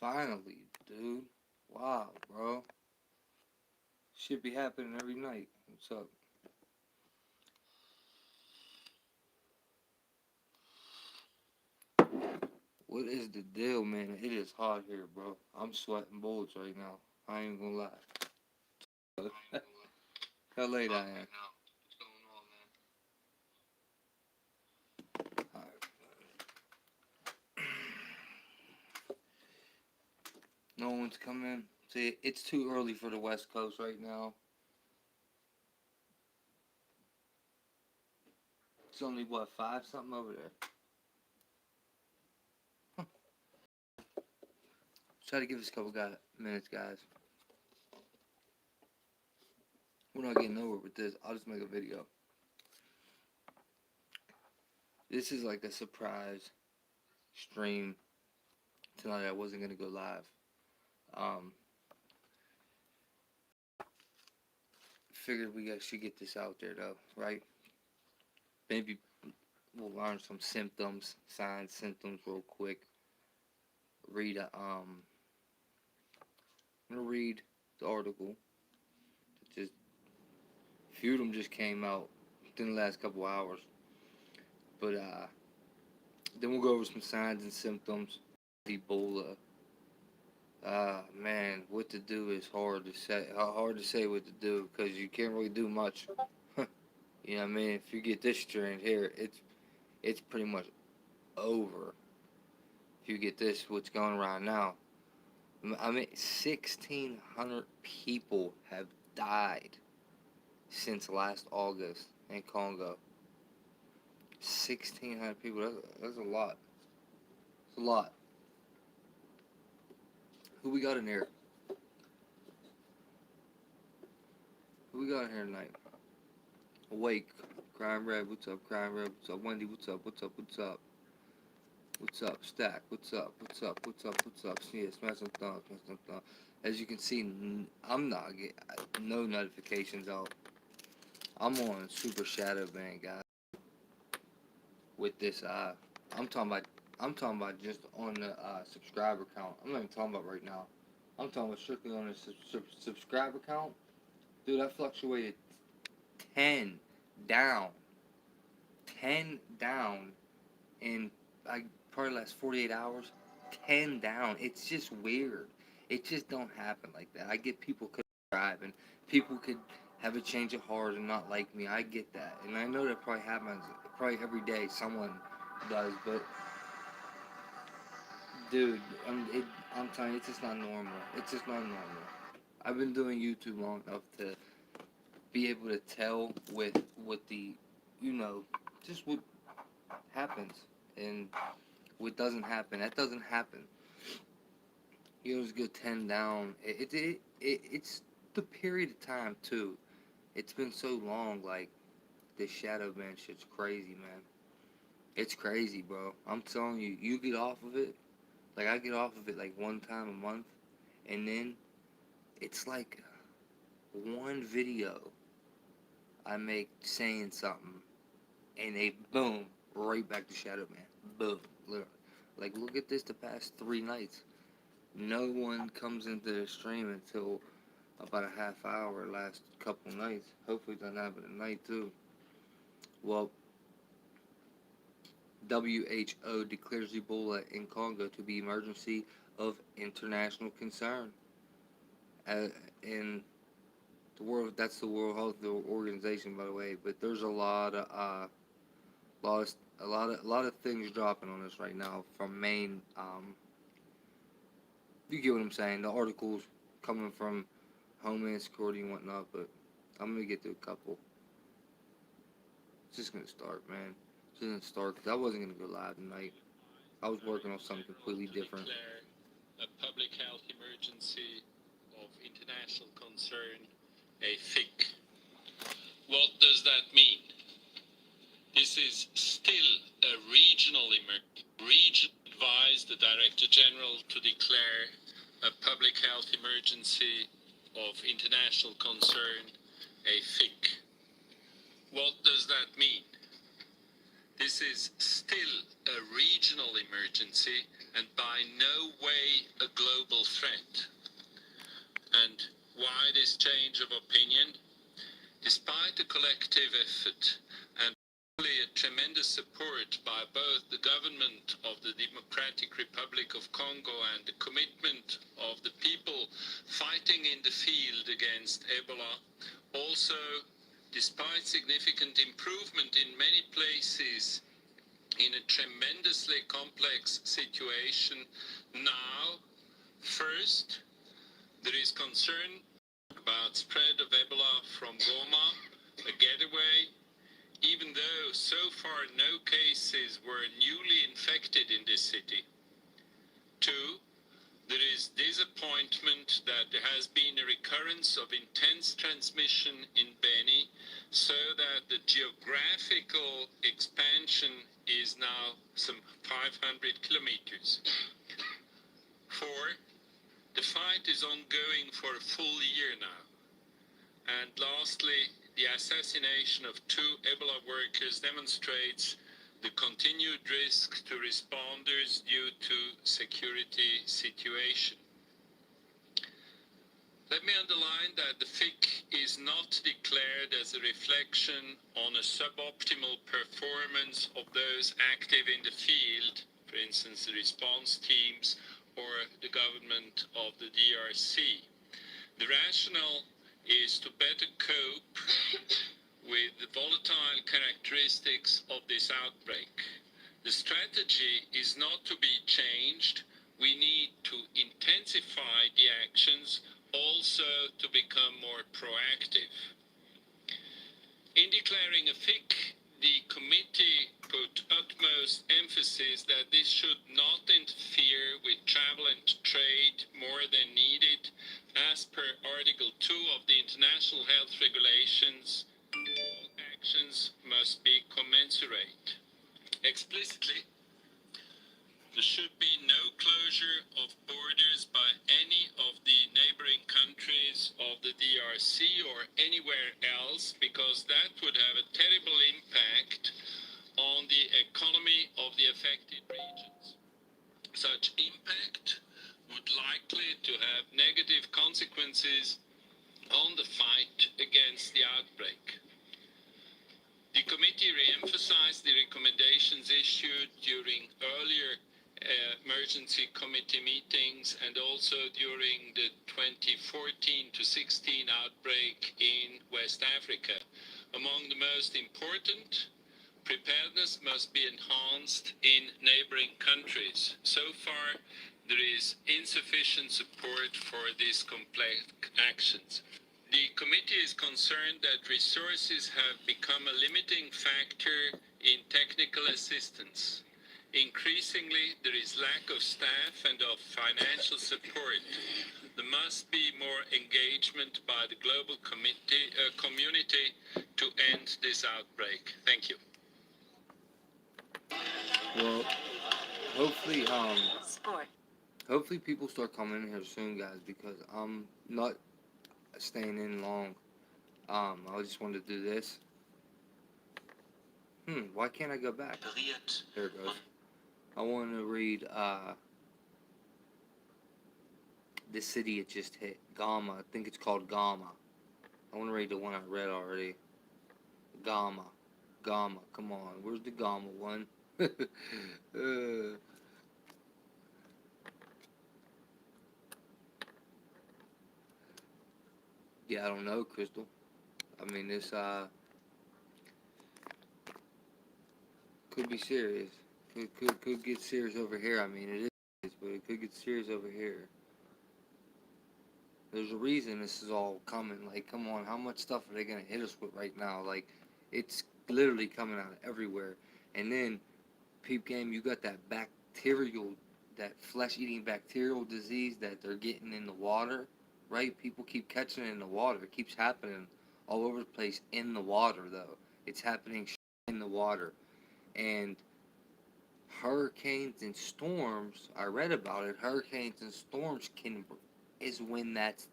Finally, dude. Wow, bro. Should be happening every night. What's up? What is the deal, man? It is hot here, bro. I'm sweating bullets right now. I ain't gonna lie. How late I am. Alright. No one's coming. See, it's too early for the West Coast right now. It's only, what, 5 something over there? Huh. Try to give us a couple minutes, guys. We're not getting nowhere with this. I'll just make a video. This is like a surprise stream tonight. I wasn't gonna go live. Figured we should get this out there though, right? Maybe we'll learn some signs, symptoms real quick. I'm gonna read the article. Just a few of them just came out within the last couple hours. But then we'll go over some signs and symptoms. EBOLA. Man, what to do is hard to say. Hard to say what to do because you can't really do much. You know what I mean? If you get this strain here, it's pretty much over. If you get this, what's going around now, I mean, 1,600 people have died since last August in Congo. 1,600 people. That's a lot. It's a lot. Who we got in here? Who we got in here tonight? Awake. Crime Red. What's up? Crime Red. What's up? Wendy. What's up? What's up? What's up? What's up? Stack. What's up? What's up? What's up? What's up? Yeah, smash some thumbs. Smash some thumbs. As you can see, I'm not getting no notifications out. I'm on Super Shadow Band, guys. With this, I'm talking about just on the subscriber count. I'm not even talking about right now. I'm talking about strictly on the subscriber count. Dude, I fluctuated 10 down. 10 down in like probably last 48 hours. 10 down. It's just weird. It just don't happen like that. I get people could subscribe and people could have a change of heart and not like me. I get that. And I know that probably happens probably every day someone does, but dude, I'm telling you, it's just not normal. It's just not normal. I've been doing YouTube long enough to be able to tell with the, just what happens and what doesn't happen. That doesn't happen. You always go 10 down. It's the period of time too. It's been so long. Like this shadow ban shit's crazy, man. It's crazy, bro. I'm telling you, you get off of it. Like I get off of it like one time a month, and then it's like one video I make saying something, and they boom right back to shadow ban. Boom, literally. Like look at this. The past 3 nights, no one comes into the stream until about a half hour last couple nights. Hopefully it doesn't happen tonight too. Well, WHO declares Ebola in Congo to be emergency of international concern. In the world, that's the World Health Organization, by the way. But there's a lot of things dropping on us right now from main. You get what I'm saying? The articles coming from Homeland Security and whatnot. But I'm gonna get to a couple. It's just gonna start, man. It's just gonna start because I wasn't gonna go live tonight. I was working on something completely different. A public health emergency of international concern, a FIC. What does that mean? This is still a regional emergency. Region advised the Director General to declare a public health emergency of international concern, a FIC. What does that mean? This is still a regional emergency and by no way a global threat. And why this change of opinion? Despite the collective effort and a tremendous support by both the government of the Democratic Republic of Congo and the commitment of the people fighting in the field against Ebola, also despite significant improvement in many places in a tremendously complex situation, now, first, there is concern about spread of Ebola from Goma, a getaway, even though so far no cases were newly infected in this city. Two, there is disappointment that there has been a recurrence of intense transmission in Beni, so that the geographical expansion is now some 500 kilometers. Four, the fight is ongoing for a full year now. And lastly, the assassination of 2 Ebola workers demonstrates the continued risk to responders due to security situation. Let me underline that the FIC is not declared as a reflection on a suboptimal performance of those active in the field, for instance the response teams or the government of the DRC. The rationale is to better cope with the volatile characteristics of this outbreak. The strategy is not to be changed. We need to intensify the actions, also to become more proactive. In declaring a FIC, the committee put utmost emphasis that this should not interfere with travel and trade more than needed. As per Article 2 of the International Health Regulations, all actions must be commensurate. Explicitly, there should be no closure of borders by any of the neighboring countries of the DRC or anywhere else, because that would have a terrible impact on the economy of the affected regions. Such impact would likely to have negative consequences on the fight against the outbreak. The committee re-emphasized the recommendations issued during earlier emergency committee meetings and also during the 2014 to 16 outbreak in West Africa. Among the most important, preparedness must be enhanced in neighboring countries. So far, there is insufficient support for these complex actions. The committee is concerned that resources have become a limiting factor in technical assistance. Increasingly, there is lack of staff and of financial support. There must be more engagement by the global community to end this outbreak. Thank you. Well, hopefully, hopefully people start coming in here soon, guys, because I'm not staying in long. I just wanted to do this. Why can't I go back? There it goes. I want to read the city it just hit, Gama. I think it's called Gama. I want to read the one I read already. Gama. Come on. Where's the Gama one? Yeah, I don't know, Crystal. I mean, this could be serious. Could get serious over here. I mean, it is, but it could get serious over here. There's a reason this is all coming. Like, come on, how much stuff are they gonna hit us with right now? Like, it's literally coming out everywhere. And then, peep game, you got that flesh-eating bacterial disease that they're getting in the water, right? People keep catching it in the water. It keeps happening all over the place in the water, though. It's happening in the water. And hurricanes and storms, I read about it, hurricanes and storms is when that's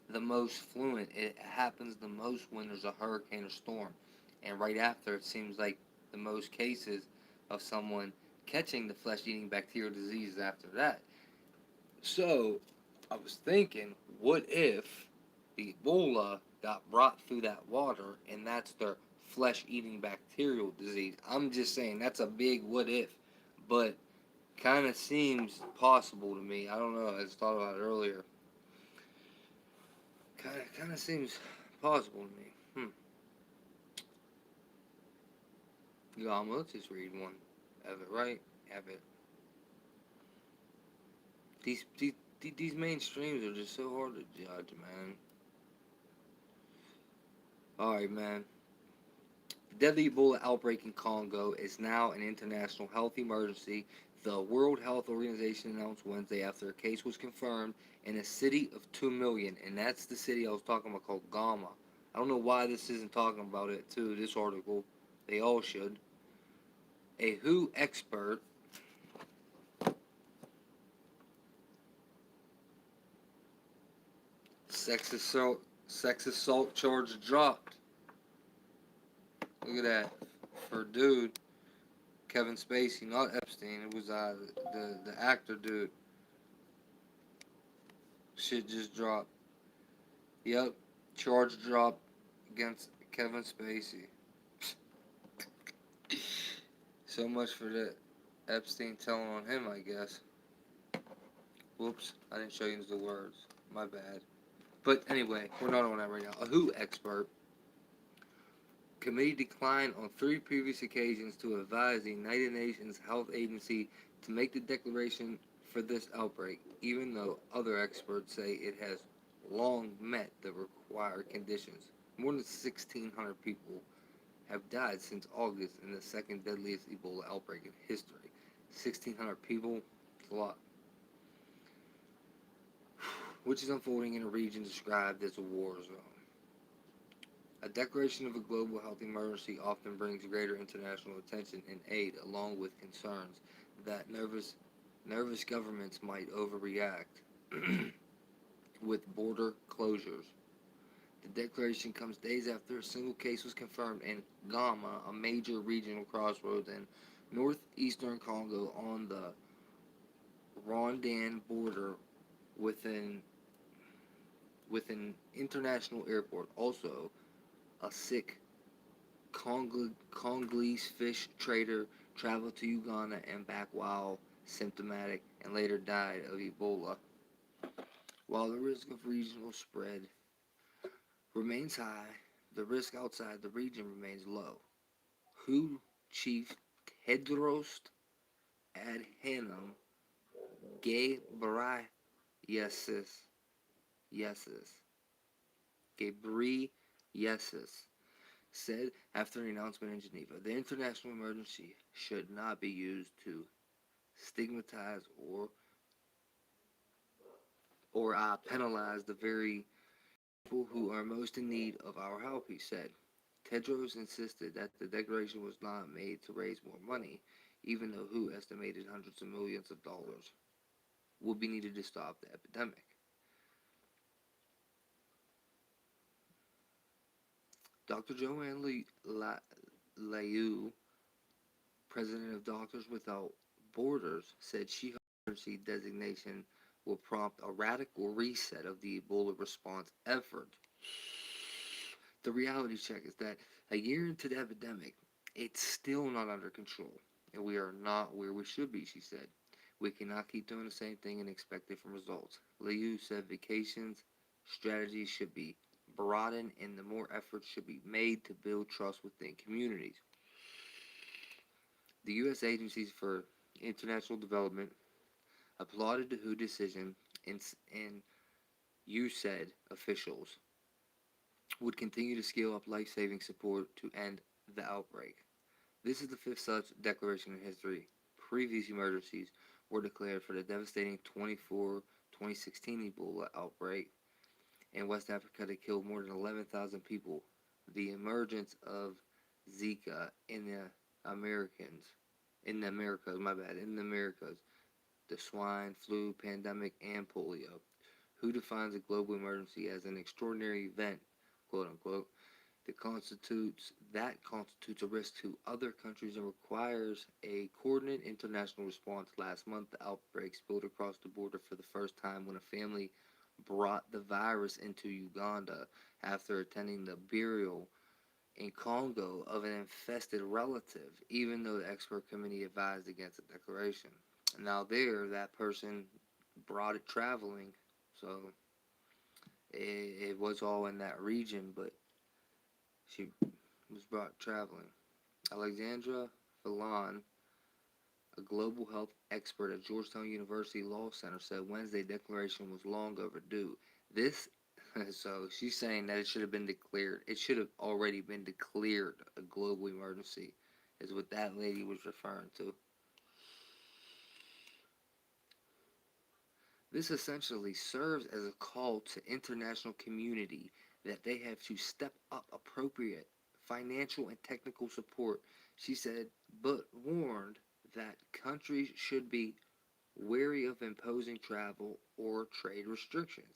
the most fluent. It happens the most when there's a hurricane or storm. And right after, it seems like the most cases of someone catching the flesh-eating bacterial disease after that. So, I was thinking, what if the Ebola got brought through that water and that's their flesh-eating bacterial disease? I'm just saying that's a big what if, but kind of seems possible to me. I don't know. I just thought about it earlier. Kind of seems possible to me. Yeah, let's just read one of it, right? Have it. These mainstreams are just so hard to judge, man. Alright, man. The deadly Ebola outbreak in Congo is now an international health emergency. The World Health Organization announced Wednesday after a case was confirmed in a city of 2 million, and that's the city I was talking about called Gama. I don't know why this isn't talking about it too, this article. They all should. A WHO expert sex assault charge dropped. Look at that. For dude, Kevin Spacey, not Epstein. It was the actor dude. Shit just dropped. Yep, charge dropped against Kevin Spacey. So much for that Epstein telling on him, I guess. Whoops, I didn't show you the words. My bad. But anyway, we're not on that right now. A WHO expert committee declined on 3 previous occasions to advise the United Nations Health Agency to make the declaration for this outbreak, even though other experts say it has long met the required conditions. More than 1,600 people have died since August in the second deadliest Ebola outbreak in history. 1,600 people, it's a lot. Which is unfolding in a region described as a war zone. A declaration of a global health emergency often brings greater international attention and aid, along with concerns that nervous governments might overreact with border closures. The declaration comes days after a single case was confirmed in Gama, a major regional crossroads in northeastern Congo on the Rwandan border with an international airport. Also, a sick Congolese fish trader traveled to Uganda and back while symptomatic and later died of Ebola. While the risk of regional spread remains high, the risk outside the region remains low. WHO Chief Tedros Adhanom Ghebreyesus Ghebreyesus said after an announcement in Geneva, the international emergency should not be used to stigmatize or penalize the very people who are most in need of our help, he said. Tedros insisted that the declaration was not made to raise more money, even though WHO estimated hundreds of millions of dollars would be needed to stop the epidemic. Dr. Joanne Liu, president of Doctors Without Borders, said she hoped the emergency designation will prompt a radical reset of the Ebola response effort. The reality check is that a year into the epidemic, it's still not under control, and we are not where we should be, she said. We cannot keep doing the same thing and expect different results. Liu said vacations strategies should be broadened and the more efforts should be made to build trust within communities. The U.S. Agencies for International Development applauded the WHO decision and USAID officials would continue to scale up life-saving support to end the outbreak. This is the fifth such declaration in history. Previous emergencies were declared for the devastating 2016 Ebola outbreak in West Africa that killed more than 11,000 people. The emergence of Zika in the Americas, the swine flu pandemic, and polio. WHO defines a global emergency as an extraordinary event, quote unquote, That constitutes a risk to other countries and requires a coordinated international response. Last month, the outbreak spilled across the border for the first time when a family brought the virus into Uganda after attending the burial in Congo of an infested relative, even though the expert committee advised against the declaration. Now, that person brought it traveling, so it was all in that region, but she was brought traveling. Alexandra Fallon, a global health expert at Georgetown University Law Center, said Wednesday declaration was long overdue. This, so she's saying that it should have been declared. It should have already been declared a global emergency, is what that lady was referring to. This essentially serves as a call to international community that they have to step up appropriate financial and technical support, she said, but warned that countries should be wary of imposing travel or trade restrictions.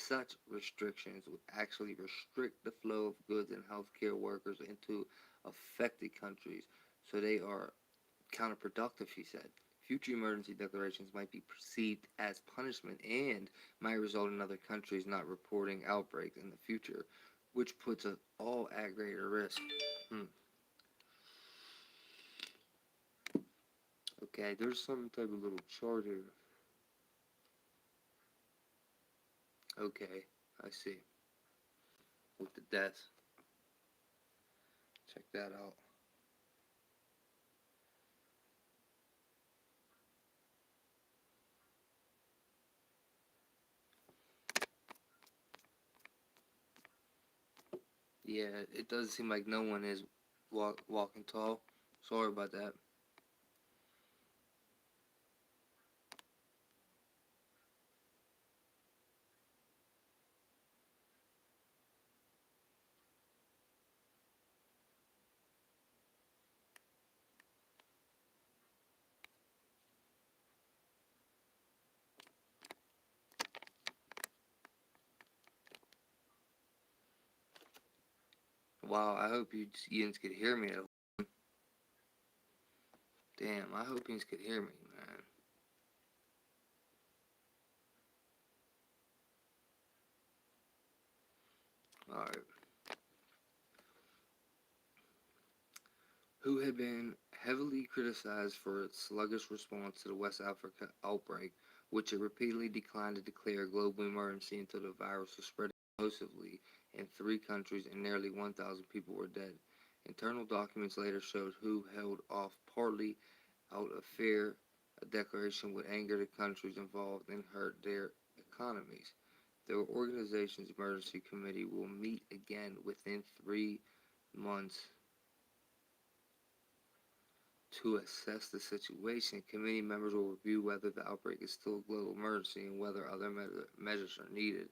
Such restrictions would actually restrict the flow of goods and healthcare workers into affected countries, so they are counterproductive, she said. Future emergency declarations might be perceived as punishment and might result in other countries not reporting outbreaks in the future, which puts us all at greater risk. Okay, there's some type of little chart here. Okay, I see. With the deaths. Check that out. Yeah, it does seem like no one is walking tall. Sorry about that. Wow, I hope you could hear me. Damn, I hope you could hear me, man. Alright. Who had been heavily criticized for its sluggish response to the West Africa outbreak, which it repeatedly declined to declare a global emergency until the virus was spreading explosively in 3 countries and nearly 1,000 people were dead. Internal documents later showed WHO held off partly out of fear a declaration would anger the countries involved and hurt their economies. The organization's emergency committee will meet again within 3 months to assess the situation. Committee members will review whether the outbreak is still a global emergency and whether other measures are needed.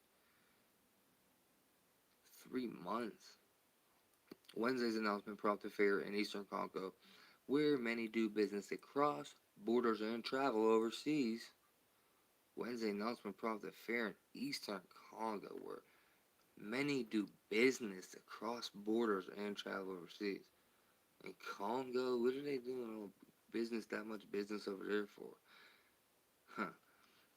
3 months. Wednesday's announcement prompted fear in eastern Congo, where many do business across borders and travel overseas. Wednesday's announcement prompted fear in eastern Congo, where many do business across borders and travel overseas. In Congo, what are they doing all business, that much business over there for? Huh.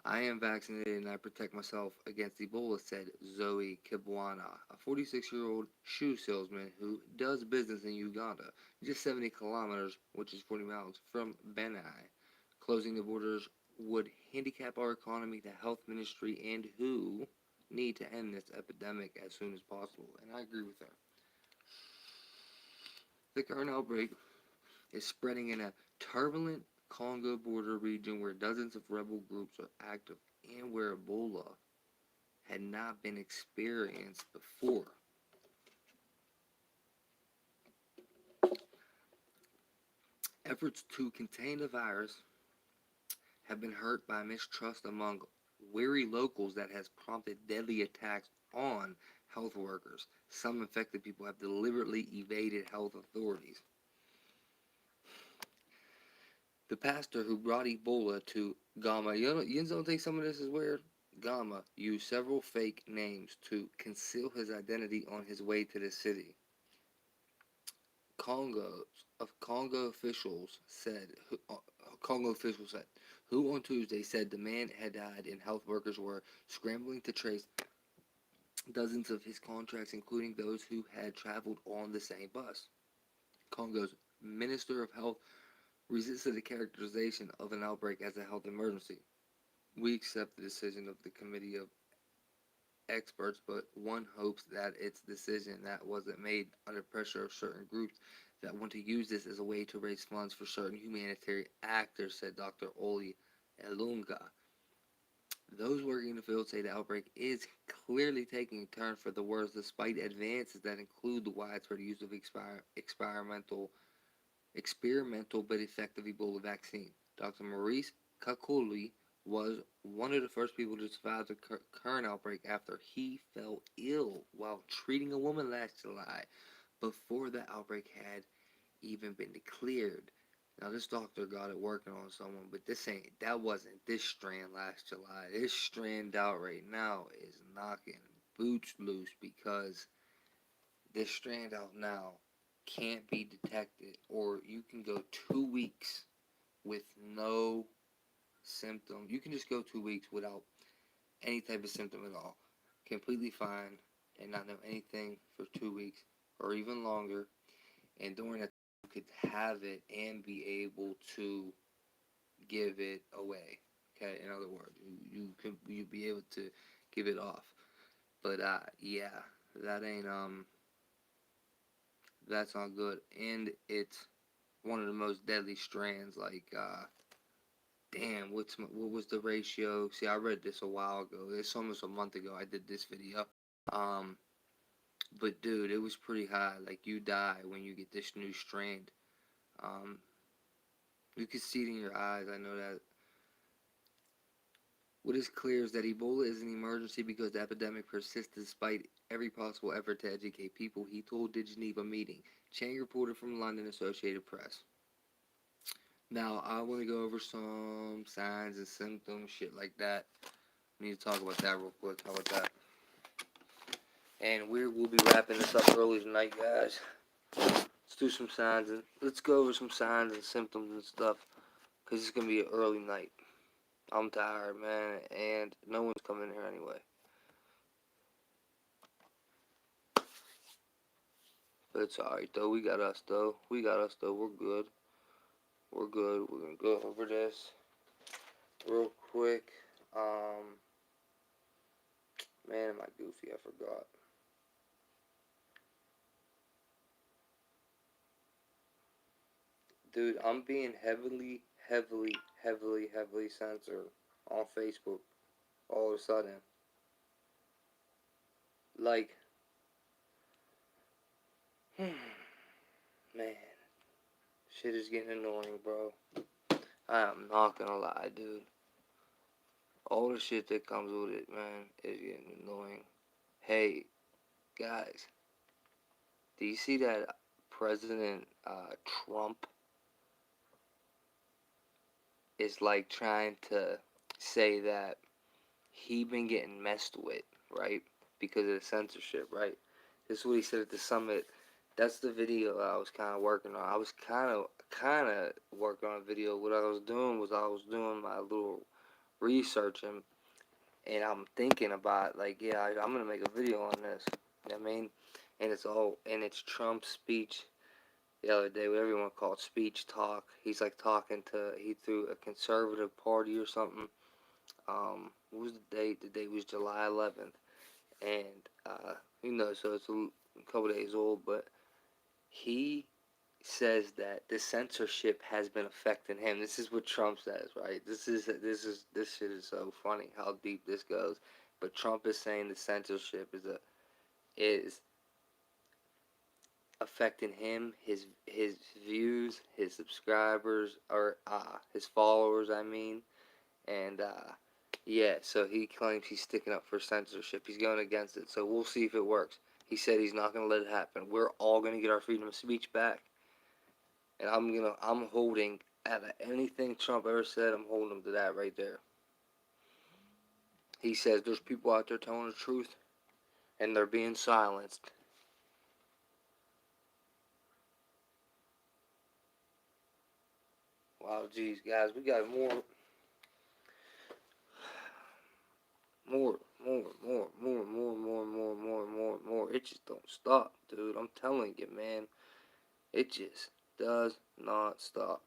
I am vaccinated and I protect myself against Ebola, said Zoe Kibwana, a 46-year-old shoe salesman who does business in Uganda, just 70 kilometers, which is 40 miles, from Benin. Closing the borders would handicap our economy, the health ministry, and WHO need to end this epidemic as soon as possible. And I agree with her. The current outbreak is spreading in a turbulent Congo border region where dozens of rebel groups are active and where Ebola had not been experienced before. Efforts to contain the virus have been hurt by mistrust among wary locals that has prompted deadly attacks on health workers. Some infected people have deliberately evaded health authorities. The pastor who brought Ebola to Gama, you don't think some of this is weird? Gama used several fake names to conceal his identity on his way to the city. Congo officials said, who on Tuesday said the man had died and health workers were scrambling to trace dozens of his contacts, including those who had traveled on the same bus. Congo's Minister of Health resisted the characterization of an outbreak as a health emergency. We accept the decision of the committee of experts, but one hopes that its decision that wasn't made under pressure of certain groups that want to use this as a way to raise funds for certain humanitarian actors, said Dr. Oli Elunga. Those working in the field say the outbreak is clearly taking a turn for the worse despite advances that include the widespread use of experimental but effective Ebola vaccine. Dr. Maurice Kakuli was one of the first people to survive the current outbreak after he fell ill while treating a woman last July before the outbreak had even been declared. Now this doctor got it working on someone, but that wasn't this strand last July. This strand out right now is knocking boots loose because this strand out now can't be detected, or you can go 2 weeks with no symptom. You can just go 2 weeks without any type of symptom at all, completely fine, and not know anything for 2 weeks or even longer. And during that, you could have it and be able to give it away. Okay, in other words, you be able to give it off. But yeah, that ain't that's not good, and it's one of the most deadly strands. Like, damn, what was the ratio? See, I read this a while ago. It's almost a month ago. I did this video. Um, but dude, it was pretty high. Like, you die when you get this new strand. Um, you can see it in your eyes. I know that. What is clear is that Ebola is an emergency because the epidemic persists despite every possible effort to educate people, he told the Geneva meeting. Chang reported from London Associated Press. Now, I want to go over some signs and symptoms, shit like that. We need to talk about that real quick. How about that? And we'll be wrapping this up early tonight, guys. Let's do some signs and let's go over some signs and symptoms and stuff, because it's going to be an early night. I'm tired, man, and no one's coming in here anyway. But it's alright, though. We got us, though. We're good. We're good. We're going to go over this real quick. Man, am I goofy? I forgot. Dude, I'm being heavily censored on Facebook all of a sudden. Like, man, shit is getting annoying, bro. I am not gonna lie, dude. All the shit that comes with it, man, is getting annoying. Hey, guys, do you see that President Trump is like trying to say that he been getting messed with, right? Because of the censorship, right? This is what he said at the summit. That's the video I was kind of working on. I was kind of working on a video. What I was doing was I was doing my little research, and I'm thinking about, like, yeah, I'm gonna make a video on this. You know what I mean? And it's Trump's speech the other day, what everyone called speech talk. He's like he threw a conservative party or something. What was the date? The date was July 11th, and so it's a couple days old, but he says that the censorship has been affecting him. This is what Trump says, right? This shit is so funny how deep this goes. But Trump is saying the censorship is affecting him, his views, his subscribers, or his followers, I mean. And yeah, so he claims he's sticking up for censorship. He's going against it. So we'll see if it works. He said he's not going to let it happen. We're all going to get our freedom of speech back. And I'm holding out of anything Trump ever said, I'm holding him to that right there. He says there's people out there telling the truth, and they're being silenced. Oh, geez, guys, we got more. More. It just don't stop, dude. I'm telling you, man. It just does not stop.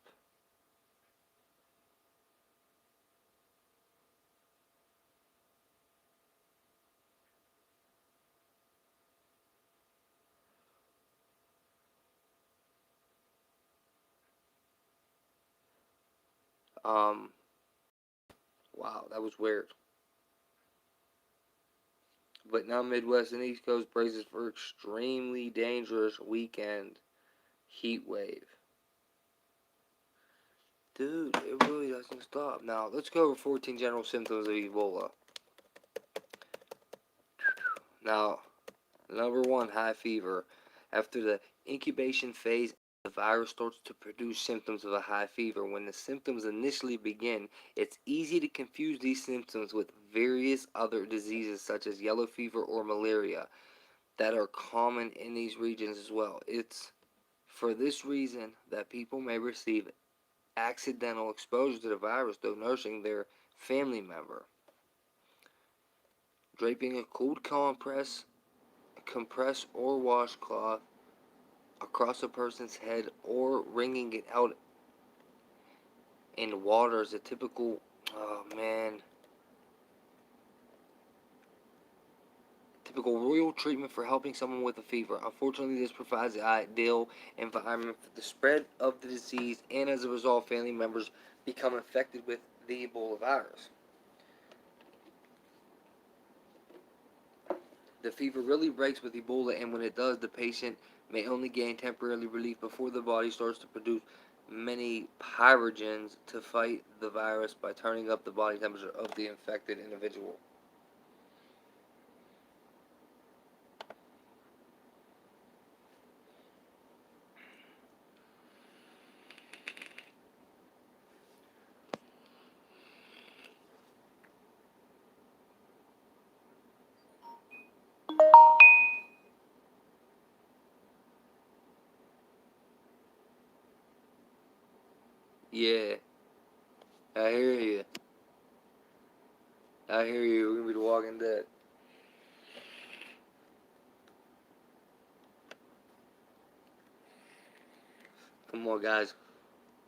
Um, wow, that was weird. But now Midwest and East Coast braces for extremely dangerous weekend heat wave. Dude, it really doesn't stop. Now, let's go over 14 general symptoms of Ebola. Now, number one, high fever. After the incubation phase, the virus starts to produce symptoms of a high fever. When the symptoms initially begin, it's easy to confuse these symptoms with various other diseases such as yellow fever or malaria that are common in these regions as well. It's for this reason that people may receive accidental exposure to the virus though nursing their family member. Draping a cold compress or washcloth across a person's head or wringing it out in water is a typical, oh man, typical royal treatment for helping someone with a fever. Unfortunately, this provides the ideal environment for the spread of the disease, and as a result, family members become infected with the Ebola virus. The fever really breaks with Ebola, and when it does, the patient may only gain temporary relief before the body starts to produce many pyrogens to fight the virus by turning up the body temperature of the infected individual. Yeah, I hear you. I hear you. We're gonna be the Walking Dead. Come on, guys.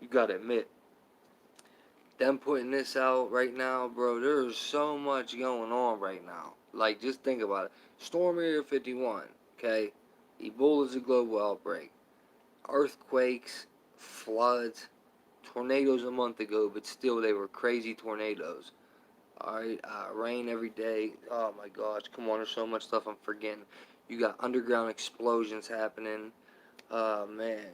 You gotta admit, them putting this out right now, bro. There's so much going on right now. Like, just think about it. Storm Area 51. Okay, Ebola is a global outbreak. Earthquakes, floods, tornadoes a month ago, but still they were crazy tornadoes. Alright, rain every day. Oh my gosh, come on, there's so much stuff I'm forgetting. You got underground explosions happening. Man,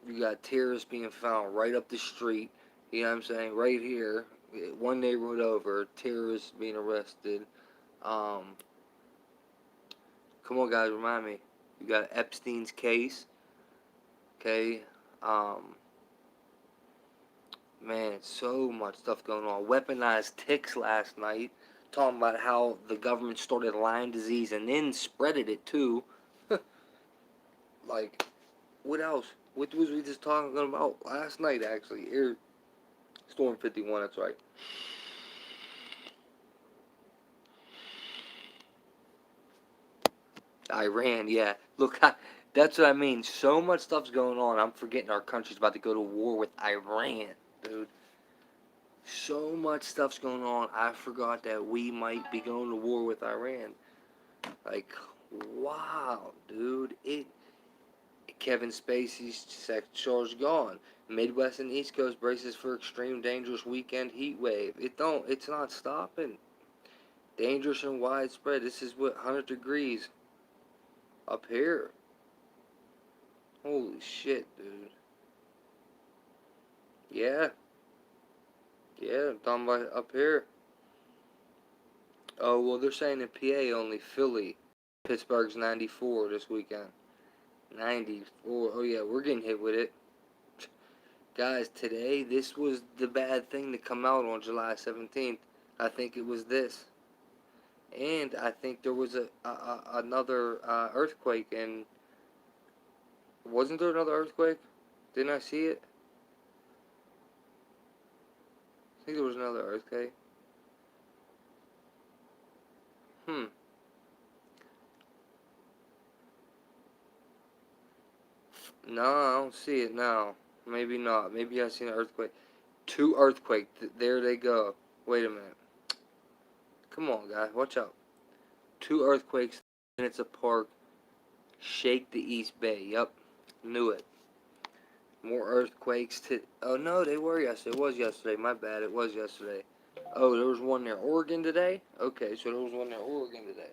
you got terrorists being found right up the street. You know what I'm saying? Right here, one neighborhood over, terrorists being arrested. Um, Come on, guys, remind me. You got Epstein's case. Okay. Um, Man, so much stuff going on. Weaponized ticks last night, talking about how the government started Lyme disease and then spreaded it too. Like, what else? What was we just talking about last night? Actually, Air Storm 51. That's right. Iran, yeah. Look, that's what I mean. So much stuff's going on. I'm forgetting our country's about to go to war with Iran, dude. So much stuff's going on. I forgot that we might be going to war with Iran. Like, wow, dude. Kevin Spacey's sex charge gone. Midwest and East Coast braces for extreme dangerous weekend heat wave. It's not stopping. Dangerous and widespread. This is what 100 degrees up here. Holy shit, dude. Yeah. Yeah, I'm talking about up here. Oh, well, they're saying in PA only Philly. Pittsburgh's 94 this weekend. 94. Oh, yeah, we're getting hit with it. Guys, today, this was the bad thing to come out on July 17th. I think it was this. And I think there was another earthquake. And wasn't there another earthquake? Didn't I see it? think there was another earthquake. No, I don't see it now. Maybe not. Maybe I seen an earthquake. 2 earthquakes. There they go. Wait a minute. Come on, guys. Watch out. 2 earthquakes, minutes apart. Shake the East Bay. Yup. Knew it. More earthquakes. Oh, no, they were yesterday. It was yesterday. My bad. It was yesterday. Oh, there was one near Oregon today? Okay, so there was one near Oregon today.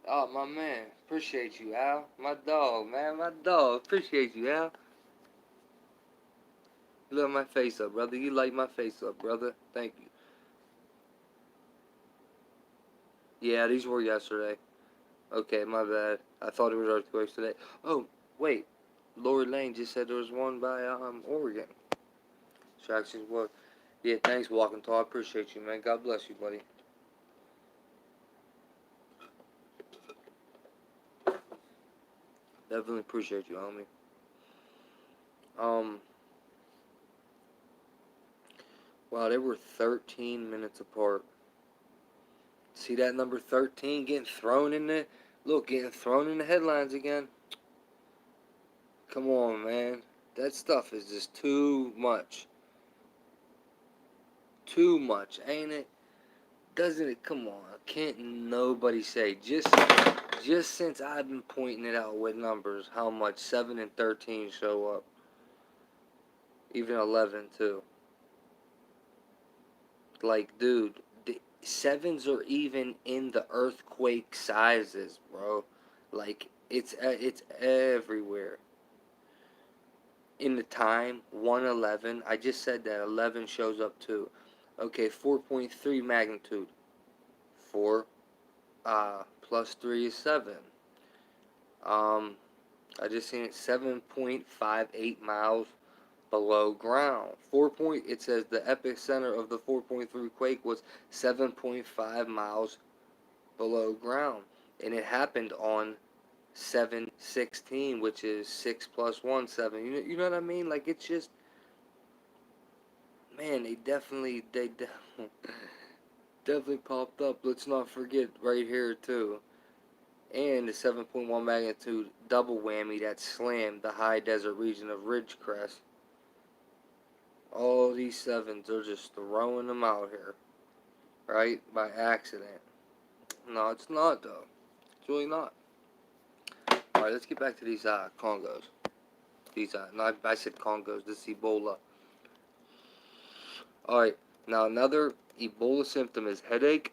Oh, my man. Appreciate you, Al. My dog, man. My dog. Appreciate you, Al. You love my face up, brother. You like my face up, brother. Thank you. Yeah, these were yesterday. Okay, my bad. I thought it was earthquakes today. Oh, wait. Lori Lane just said there was one by Oregon. So actually, what? Yeah, thanks, Walking Tall. I appreciate you, man. God bless you, buddy. Definitely appreciate you, homie. Wow, they were 13 minutes apart. See that number 13 getting thrown in the getting thrown in the headlines again. Come on, man. That stuff is just too much. Too much, ain't it? Doesn't it? Come on. Can't nobody say just since I've been pointing it out with numbers how much 7 and 13 show up. Even 11 too. Like, dude, the 7s are even in the earthquake sizes, bro. Like, it's everywhere. In the time 111, I just said that 11 shows up too. Okay, 4.3 magnitude. 4 plus 3 is 7. I just seen it 7.58 miles below ground. It says the epicenter of the 4.3 quake was 7.5 miles below ground, and it happened on 7/16, which is 6 plus 1, 7. You know what I mean? Like, it's just, man, they definitely definitely popped up. Let's not forget right here too. And the 7.1 magnitude double whammy that slammed the high desert region of Ridgecrest. All these 7s are just throwing them out here, right? By accident. No, it's not, though. It's really not. Alright, let's get back to these Congos. No, I said Congos. This is Ebola. Alright, now another Ebola symptom is headache,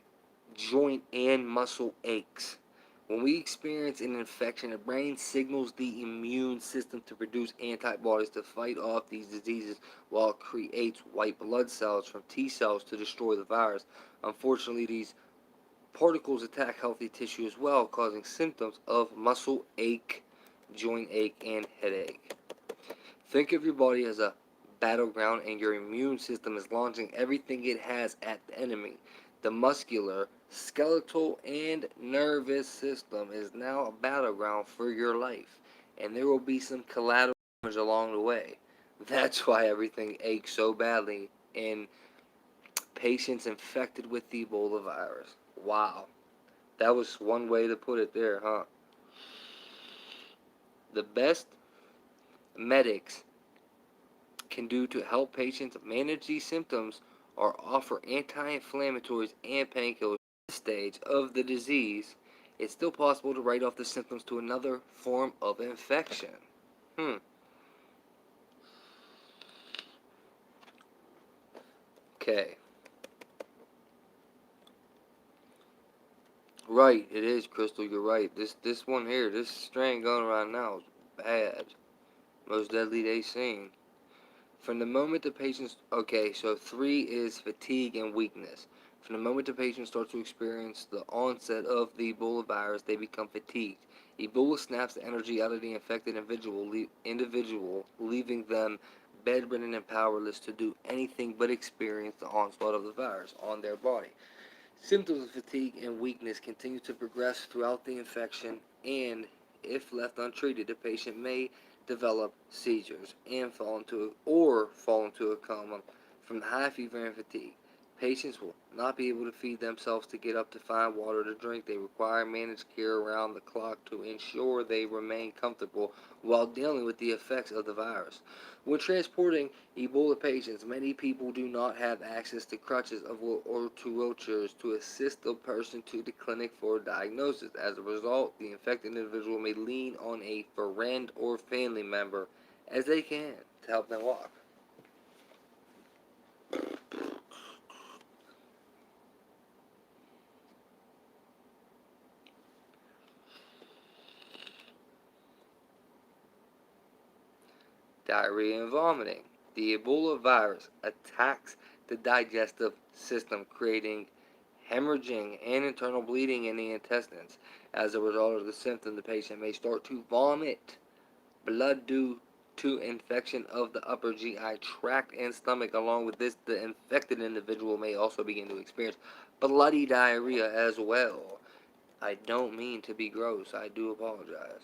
joint, and muscle aches. When we experience an infection, the brain signals the immune system to produce antibodies to fight off these diseases while it creates white blood cells from T cells to destroy the virus. Unfortunately, these particles attack healthy tissue as well, causing symptoms of muscle ache, joint ache, and headache. Think of your body as a battleground, and your immune system is launching everything it has at the enemy. The muscular, skeletal, and nervous system is now a battleground for your life, and there will be some collateral damage along the way. That's why everything aches so badly in patients infected with the Ebola virus. Wow. That was one way to put it there, huh? The best medics can do to help patients manage these symptoms or offer anti-inflammatories and painkillers. At this stage of the disease, it's still possible to write off the symptoms to another form of infection. Okay. Right, it is, Crystal, you're right. This one here, this strain going around now is bad. Most deadly they've seen. From the moment the patients, okay, so 3 is fatigue and weakness. From the moment the patient starts to experience the onset of the Ebola virus, they become fatigued. Ebola snaps the energy out of the infected individual, leaving them bedridden and powerless to do anything but experience the onslaught of the virus on their body. Symptoms of fatigue and weakness continue to progress throughout the infection, and if left untreated, the patient may develop seizures and fall into a coma. from the high fever and fatigue. Patients will not be able to feed themselves to get up to find water to drink. They require managed care around the clock to ensure they remain comfortable while dealing with the effects of the virus. When transporting Ebola patients, many people do not have access to crutches or to wheelchairs to assist the person to the clinic for diagnosis. As a result, the infected individual may lean on a friend or family member as they can to help them walk. Diarrhea and vomiting. The Ebola virus attacks the digestive system, creating hemorrhaging and internal bleeding in the intestines. As a result of the symptom, the patient may start to vomit blood due to infection of the upper GI tract and stomach. Along with this, the infected individual may also begin to experience bloody diarrhea as well. I don't mean to be gross. I do apologize.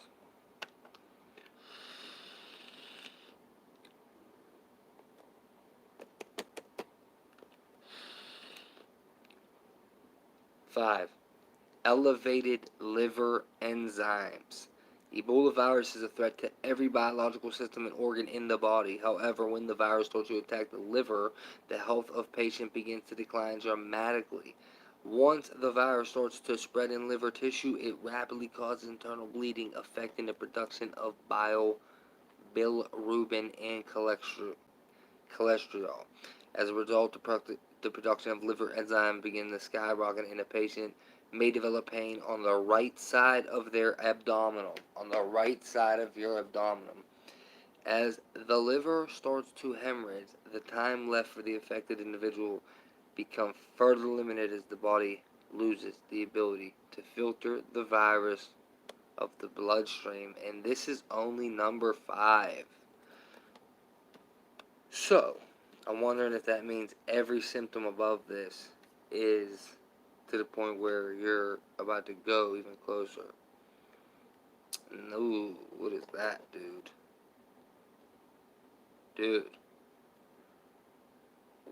Five, elevated liver enzymes. Ebola virus is a threat to every biological system and organ in the body. However, when the virus starts to attack the liver, the health of patient begins to decline dramatically. Once the virus starts to spread in liver tissue, it rapidly causes internal bleeding, affecting the production of bile, bilirubin, and cholesterol. As a result, the production of liver enzyme begins to skyrocket, and the patient may develop pain on the right side of their abdominal. On the right side of your abdominal. As the liver starts to hemorrhage, the time left for the affected individual becomes further limited as the body loses the ability to filter the virus of the bloodstream. And this is only number 5. So, I'm wondering if that means every symptom above this is to the point where you're about to go even closer. No, what is that, dude? Dude.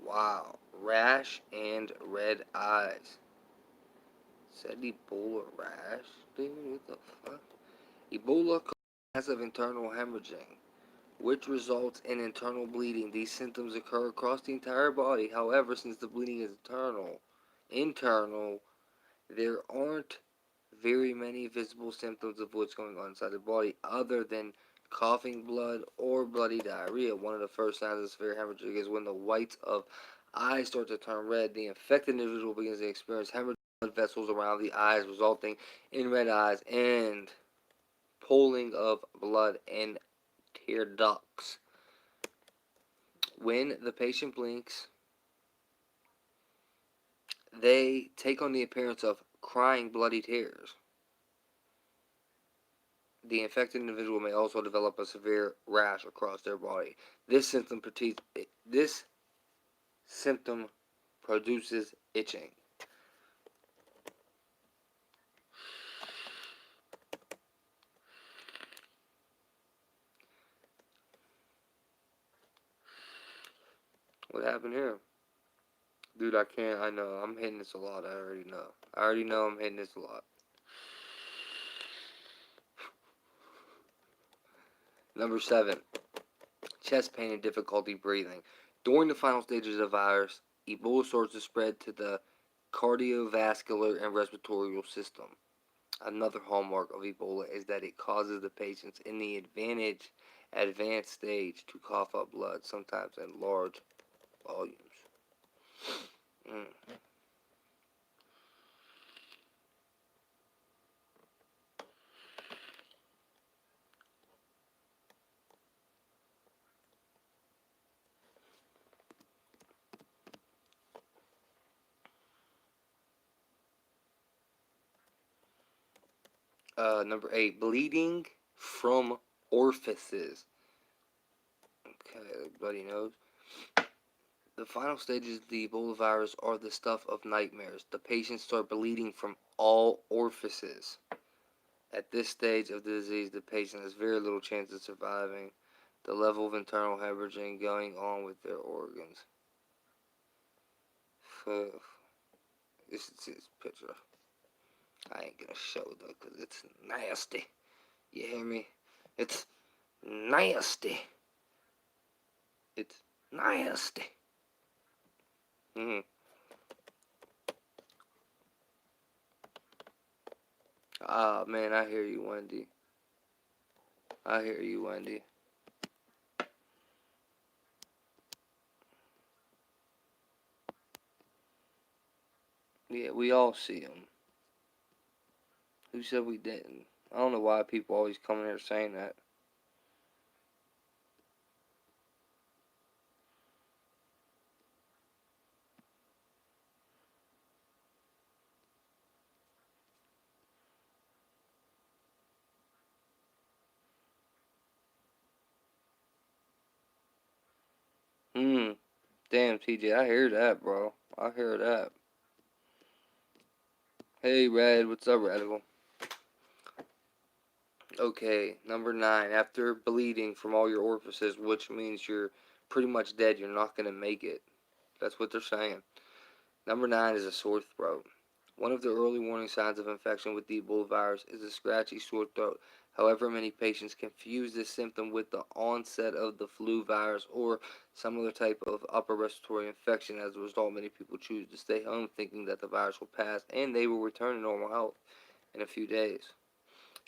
Wow. Rash and red eyes. Said Ebola rash? Dude, what the fuck? Ebola causes massive internal hemorrhaging, which results in internal bleeding. These symptoms occur across the entire body. However, since the bleeding is internal, there aren't very many visible symptoms of what's going on inside the body other than coughing blood or bloody diarrhea. One of the first signs of severe hemorrhaging is when the whites of eyes start to turn red. The infected individual begins to experience hemorrhaging blood vessels around the eyes, resulting in red eyes and pooling of blood and tear ducts. When the patient blinks, they take on the appearance of crying bloody tears. The infected individual may also develop a severe rash across their body. This symptom produces itching. What happened here? Dude, I can't. I know. I'm hitting this a lot. I already know I'm hitting this a lot. Number 7. Chest pain and difficulty breathing. During the final stages of the virus, Ebola starts to spread to the cardiovascular and respiratory system. Another hallmark of Ebola is that it causes the patients in the advanced stage to cough up blood, sometimes in large volumes. Number 8, bleeding from orifices. Okay, bloody nose. The final stages of the Ebola virus are the stuff of nightmares. The patients start bleeding from all orifices. At this stage of the disease, the patient has very little chance of surviving the level of internal hemorrhaging going on with their organs. This is his picture. I ain't gonna show it though, because it's nasty. You hear me? It's nasty. It's nasty. Ah, man, I hear you, Wendy. I hear you, Wendy. Yeah, we all see him. Who said we didn't? I don't know why people always come in here saying that. Damn, TJ, I hear that, bro. I hear that. Hey, Red, what's up, Radical? Okay, number 9. After bleeding from all your orifices, which means you're pretty much dead, you're not going to make it. That's what they're saying. Number 9 is a sore throat. One of the early warning signs of infection with the Ebola virus is a scratchy sore throat. However, many patients confuse this symptom with the onset of the flu virus or some other type of upper respiratory infection. As a result, many people choose to stay home thinking that the virus will pass and they will return to normal health in a few days.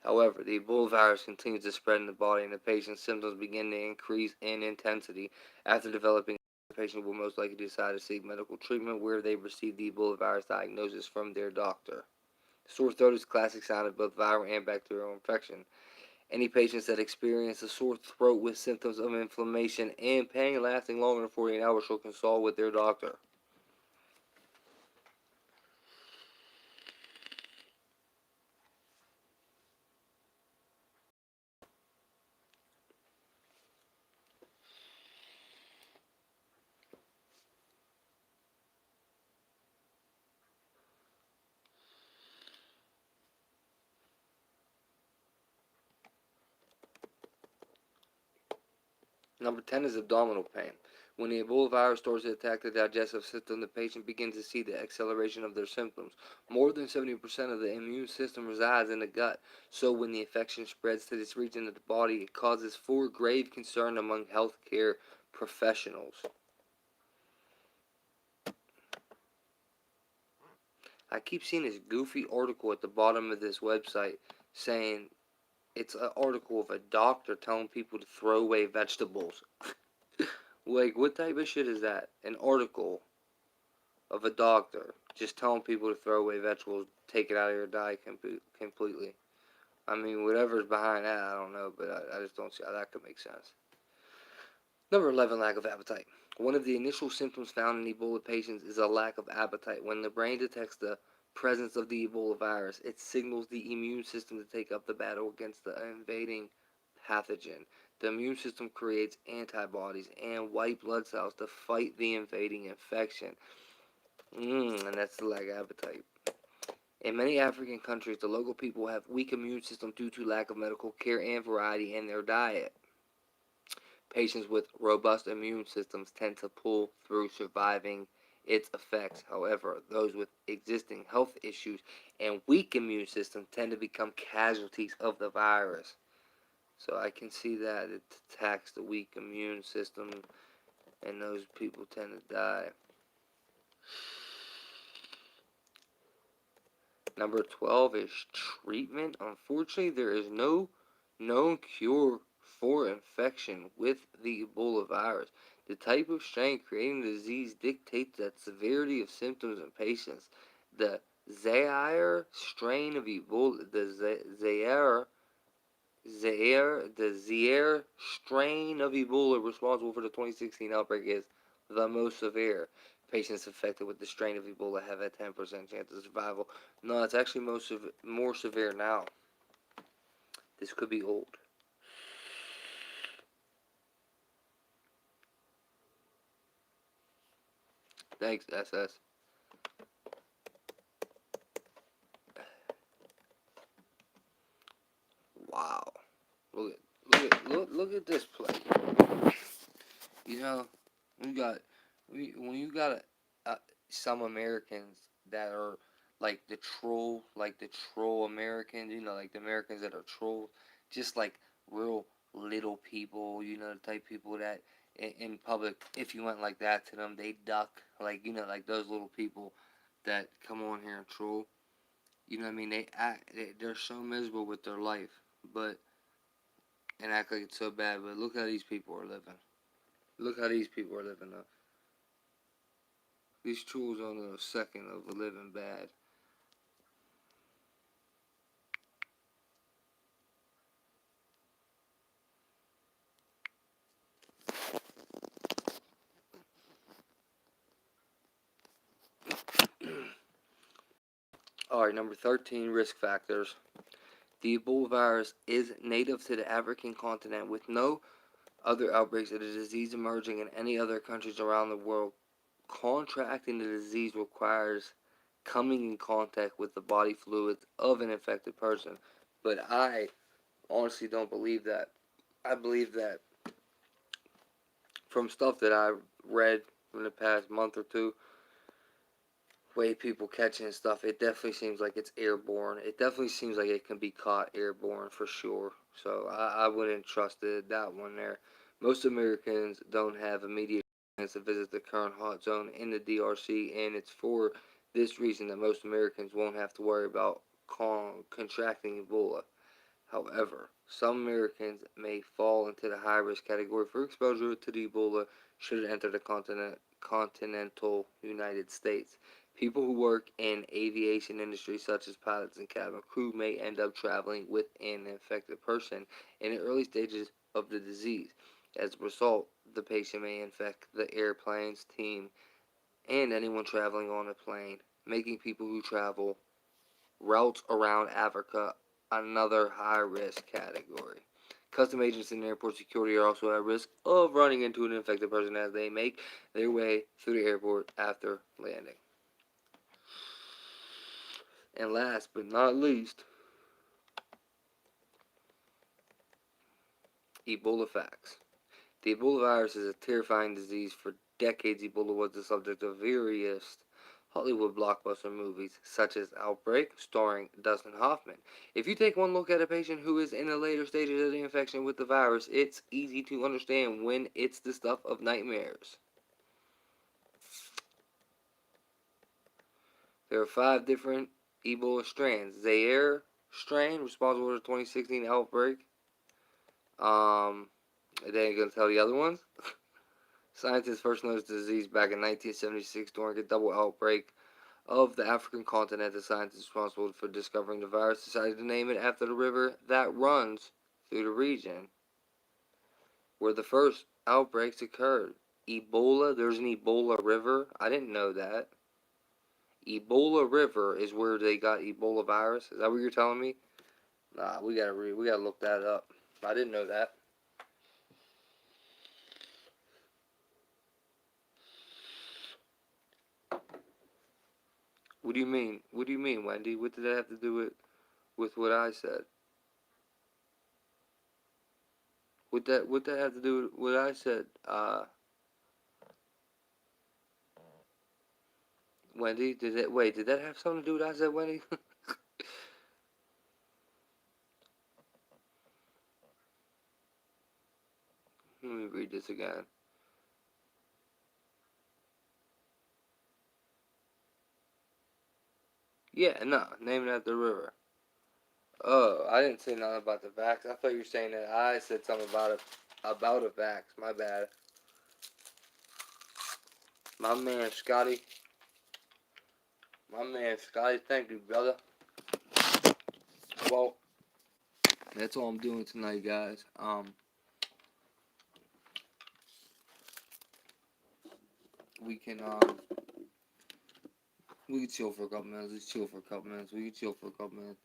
However, the Ebola virus continues to spread in the body and the patient's symptoms begin to increase in intensity. After developing, the patient will most likely decide to seek medical treatment where they receive the Ebola virus diagnosis from their doctor. Sore throat is a classic sign of both viral and bacterial infection. Any patients that experience a sore throat with symptoms of inflammation and pain lasting longer than 48 hours should consult with their doctor. Number 10 is abdominal pain. When the Ebola virus starts to attack the digestive system, the patient begins to see the acceleration of their symptoms. More than 70% of the immune system resides in the gut, so when the infection spreads to this region of the body, it causes for grave concern among healthcare professionals. I keep seeing this goofy article at the bottom of this website saying it's an article of a doctor telling people to throw away vegetables. Like, what type of shit is that? An article of a doctor just telling people to throw away vegetables, take it out of your diet completely. I mean, whatever's behind that, I don't know, but I just don't see how that could make sense. Number 11, lack of appetite. One of the initial symptoms found in Ebola patients is a lack of appetite. When the brain detects the presence of the Ebola virus, it signals the immune system to take up the battle against the invading pathogen. The immune system creates antibodies and white blood cells to fight the invading infection. And that's the lack of appetite. In many African countries, the local people have weak immune system due to lack of medical care and variety in their diet. Patients with robust immune systems tend to pull through, surviving its effects. However, those with existing health issues and weak immune systems tend to become casualties of the virus. So I can see that it attacks the weak immune system and those people tend to die. Number 12 is treatment. Unfortunately, there is no known cure for infection with the Ebola virus. The type of strain creating the disease dictates the severity of symptoms in patients. The Zaire strain of Ebola, the Zaire strain of Ebola responsible for the 2016 outbreak is the most severe. Patients affected with the strain of Ebola have a 10% chance of survival. No, it's actually more severe now. This could be old. Thanks, SS. Wow. Look at this plate. You know, when you got some Americans that are like the troll Americans, like the Americans that are trolls, just like real little people, the type people that in public, if you went like that to them, they duck, like, like those little people that come on here and troll. You know what I mean? They're so miserable with their life, but and act like it's so bad. But look how these people are living. Look how these people are living up. These trolls don't know a second of living bad. Alright, number 13, risk factors. The Ebola virus is native to the African continent with no other outbreaks of the disease emerging in any other countries around the world. Contracting the disease requires coming in contact with the body fluids of an infected person. But I honestly don't believe that. I believe that from stuff that I read in the past month or two, way people catching and stuff, it definitely seems like it's airborne. It definitely seems like it can be caught airborne for sure. So I wouldn't trust that one there. Most Americans don't have immediate plans to visit the current hot zone in the DRC, and it's for this reason that most Americans won't have to worry about contracting Ebola. However, some Americans may fall into the high-risk category for exposure to the Ebola should it enter the continental United States. People who work in aviation industry such as pilots and cabin crew may end up traveling with an infected person in the early stages of the disease. As a result, the patient may infect the airplane's team and anyone traveling on a plane, making people who travel routes around Africa another high-risk category. Custom agents and airport security are also at risk of running into an infected person as they make their way through the airport after landing. And last but not least, Ebola facts. The Ebola virus is a terrifying disease. For decades, Ebola was the subject of various Hollywood blockbuster movies, such as Outbreak, starring Dustin Hoffman. If you take one look at a patient who is in the later stages of the infection with the virus, it's easy to understand when it's the stuff of nightmares. There are 5 different Ebola strands. Zaire strain, responsible for the 2016 outbreak. They ain't gonna tell the other ones. Scientists first noticed the disease back in 1976 during a double outbreak of the African continent. The scientists responsible for discovering the virus decided to name it after the river that runs through the region where the first outbreaks occurred. Ebola, there's an Ebola river. I didn't know that. Ebola River is where they got Ebola virus. Is that what you're telling me? Nah, we gotta look that up. I didn't know that. What do you mean? What do you mean, Wendy? What did that have to do with what I said? What that have to do with what I said? Wendy, did that have something to do with what I said, Wendy? Let me read this again. Yeah, no, name it after the river. Oh, I didn't say nothing about the vax. I thought you were saying that I said something about a vax. My bad. My man, Scotty. My man, Scotty. Thank you, brother. Well, that's all I'm doing tonight, guys. We can we can chill for a couple minutes. Let's chill for a couple minutes. We can chill for a couple minutes.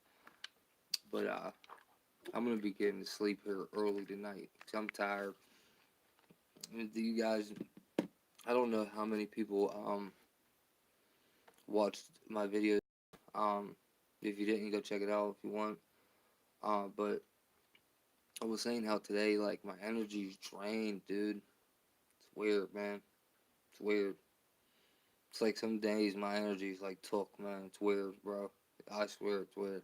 But I'm gonna be getting to sleep here early tonight. Cause I'm tired. Do you guys? I don't know how many people watched my videos. If you didn't, go check it out if you want. But I was saying how today, like, my energy's drained, dude. It's weird, man. It's weird. It's like some days my energy's like took, man. It's weird, bro. I swear it's weird.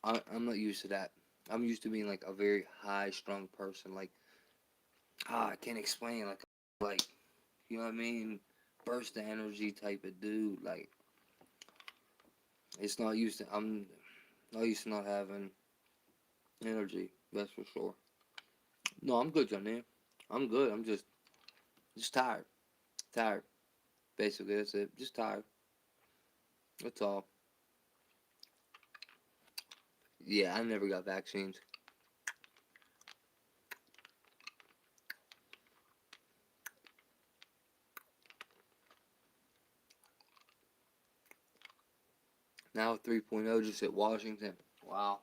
I'm not used to that. I'm used to being like a very high strung person. Like, I can't explain. Like, you know what I mean? Burst of energy type of dude. Like, it's not used to. I'm not used to not having energy. That's for sure. No, I'm good, Johnny. I'm good. I'm just tired. Tired. Basically, that's it. Just tired. That's all. Yeah, I never got vaccines. Now 3.0 just at Washington. Wow.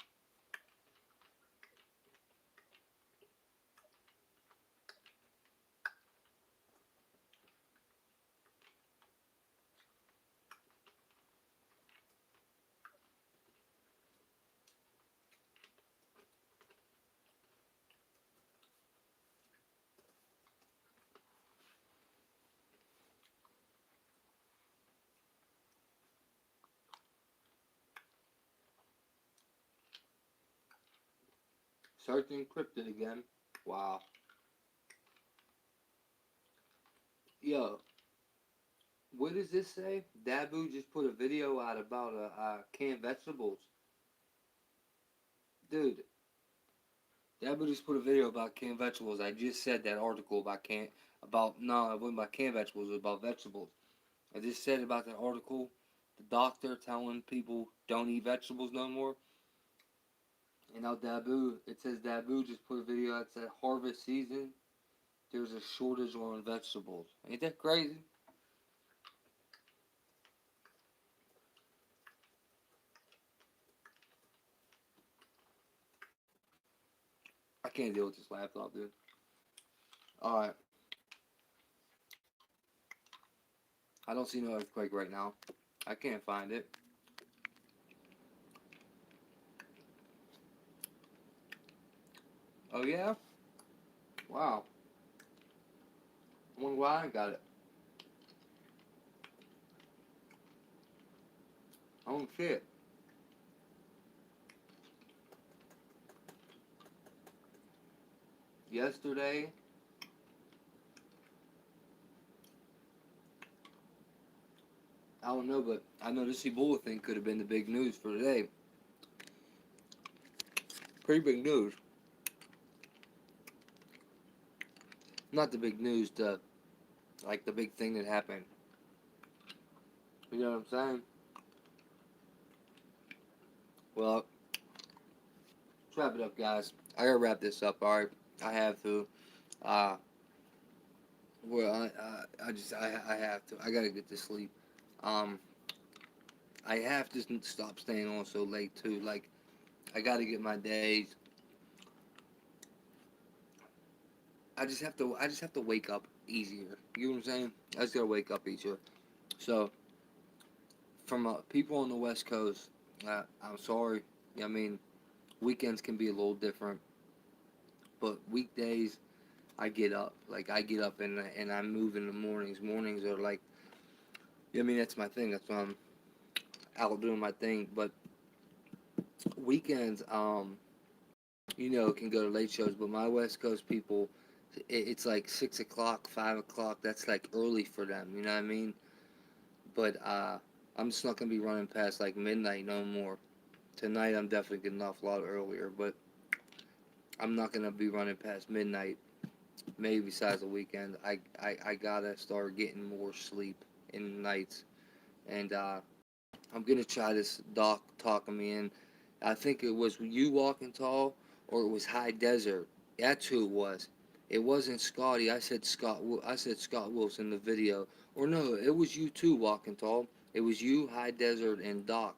Search encrypted again. Wow. Yo, what does this say? Dabu just put a video out about canned vegetables. Dude, Dabu just put a video about canned vegetables. I just said that article about no, it wasn't about canned vegetables, it was about vegetables. I just said about that article, the doctor telling people don't eat vegetables no more. And now Dabu, it says Dabu just put a video that said harvest season, there's a shortage on vegetables. Ain't that crazy? I can't deal with this laptop, dude. Alright. I don't see no earthquake right now. I can't find it. Oh yeah? Wow. I wonder why I got it. I don't see it. Yesterday, I don't know, but I know this Ebola thing could have been the big news for today. Pretty big news. Not the big news, like the big thing that happened. You know what I'm saying? Well, let's wrap it up, guys. I gotta wrap this up. All right, I have to. Uh, I have to. I gotta get to sleep. Um, I have to stop staying on so late too. Like, I gotta get my days. I just have to wake up easier. You know what I'm saying? I just gotta wake up easier. So, from people on the West Coast, I'm sorry. I mean, weekends can be a little different, but weekdays I get up. Like I get up and I move in the mornings. Mornings are like, I mean, that's my thing. That's why I'm out doing my thing. But weekends, can go to late shows. But my West Coast people, it's like 6 o'clock, 5 o'clock. That's like early for them. You know what I mean? But I'm just not gonna be running past like midnight no more. Tonight I'm definitely getting off a lot earlier, but I'm not gonna be running past midnight. Maybe besides the weekend, I gotta start getting more sleep in the nights, and I'm gonna try this doc talking me in. I think it was you walking tall, or it was high desert. That's who it was. It wasn't Scotty. I said Scott. I said Scott Wilson in the video. Or no, it was you too walking tall. It was you, high desert, and Doc.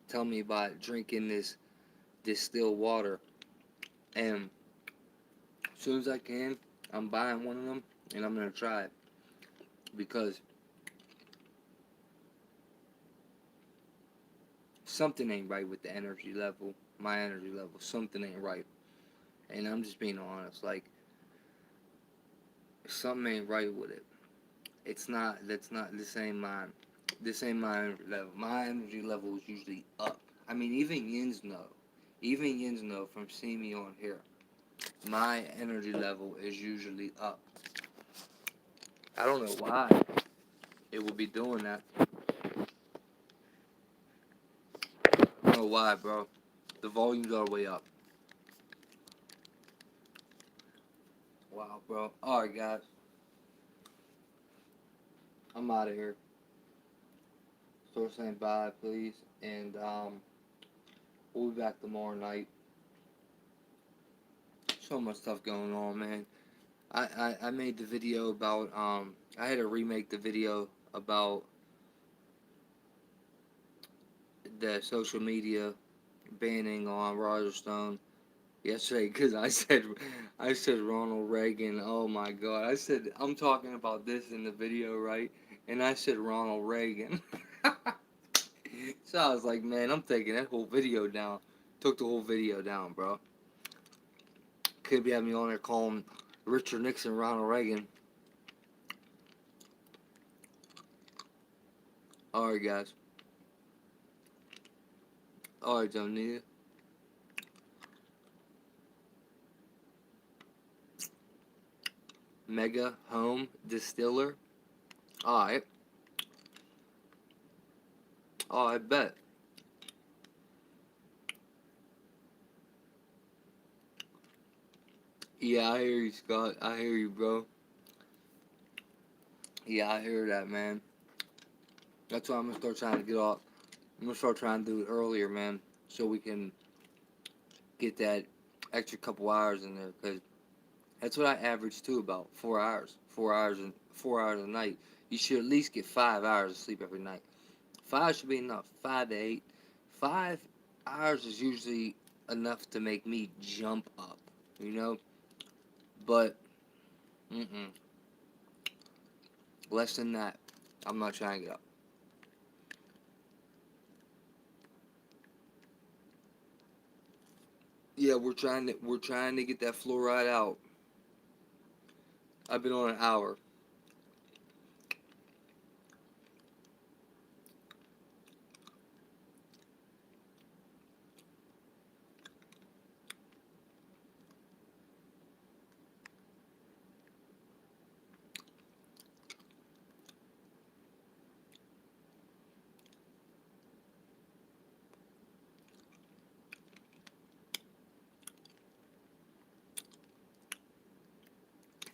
Tell me about drinking this still water. And as soon as I can, I'm buying one of them and I'm gonna try it because something ain't right with the energy level, my energy level. Something ain't right, and I'm just being honest. Like something ain't right with it, It's not. That's not. This ain't mine. This ain't my energy level. My energy level is usually up. I mean, even Yins know. Even Yins know from seeing me on here. My energy level is usually up. I don't know why it would be doing that. I don't know why, bro. The volumes are way up. Wow, bro. Alright, guys. I'm out of here. Start saying bye, please. And, we'll be back tomorrow night. So much stuff going on, man. I made the video about, I had to remake the video about the social media banning on Roger Stone yesterday because I said Ronald Reagan. Oh my God! I said I'm talking about this in the video, right? And I said Ronald Reagan. So I was like, man, I'm taking that whole video down. Took the whole video down, bro. Could be having me on there calling Richard Nixon Ronald Reagan. All right, guys. All right, Jonita. Mega Home Distiller. All right. Oh, I bet. Yeah, I hear you, Scott. I hear you, bro. Yeah, I hear that, man. That's why I'm gonna start trying to get off. I'm gonna start trying to do it earlier, man, so we can get that extra couple hours in there. Cause that's what I average too, about 4 hours, 4 hours and 4 hours a night. You should at least get 5 hours of sleep every night. 5 should be enough. 5 to 8. 5 hours is usually enough to make me jump up, you know. But less than that, I'm not trying to get up. Yeah, we're trying to get that fluoride out. I've been on an hour.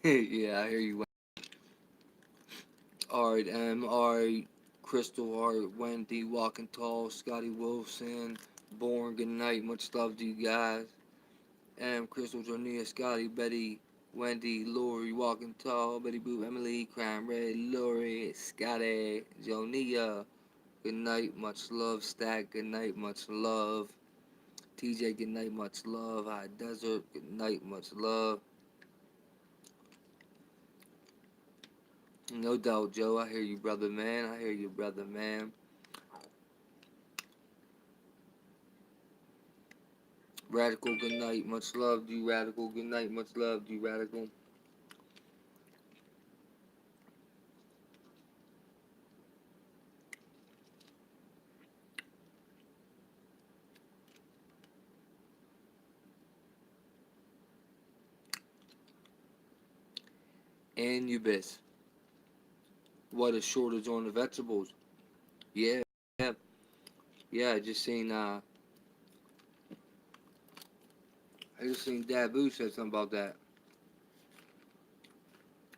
Yeah, I hear you. Alright, alright, Crystal, alright, Wendy, Walking Tall, Scotty Wilson, Born, good night, much love to you guys. Crystal, Jonia, Scotty, Betty, Wendy, Lori, Walking Tall, Betty Boo, Emily, Crime Red, Lori, Scotty, Jonia, good night, much love. Stack, good night, much love. TJ, good night, much love. High Desert, good night, much love. No doubt, Joe. I hear you, brother, man. I hear you, brother, man. Radical, good night. Much love to you, Radical. Good night. Much love to you, Radical. Anubis. What a shortage on the vegetables. Yeah, yeah, yeah. I just seen Dabu said something about that.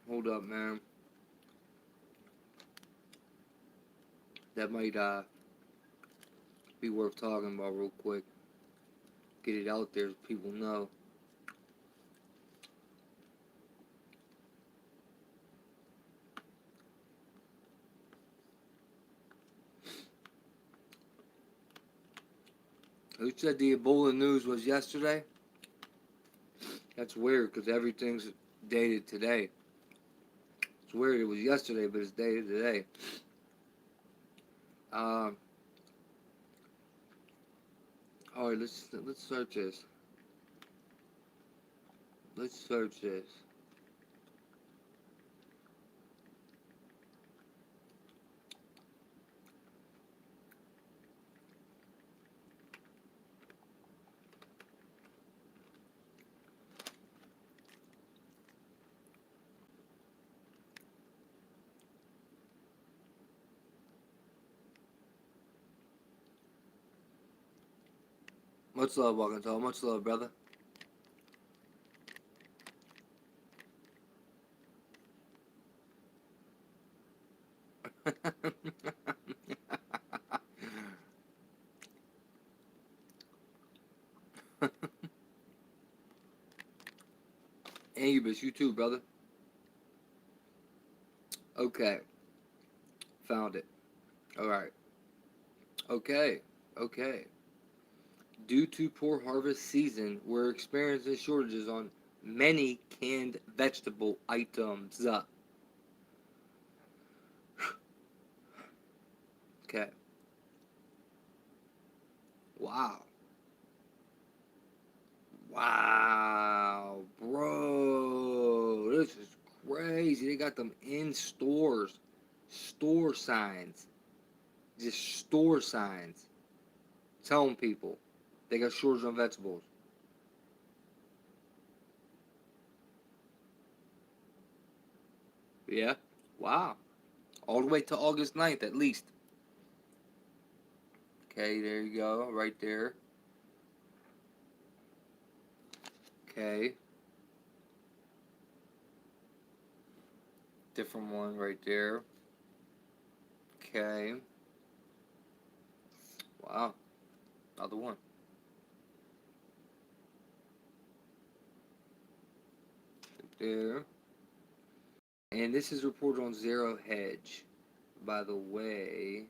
Hold up, man. That might be worth talking about real quick. Get it out there so people know. Who said the Ebola news was yesterday? That's weird because everything's dated today. It's weird it was yesterday, but it's dated today. All right, let's search this. Let's search this. Much love, Walking Tall. Much love, brother. Anubis, you too, brother. Okay, found it. All right. Okay, okay. Due to poor harvest season, we're experiencing shortages on many canned vegetable items. Okay. Wow. Wow, bro. This is crazy. They got them in stores. Store signs. Just store signs. Telling people they got shortage on vegetables. Yeah. Wow. All the way to August 9th at least. Okay, there you go. Right there. Okay. Different one right there. Okay. Wow. Another one. Right there. And this is reported on Zero Hedge, by the way.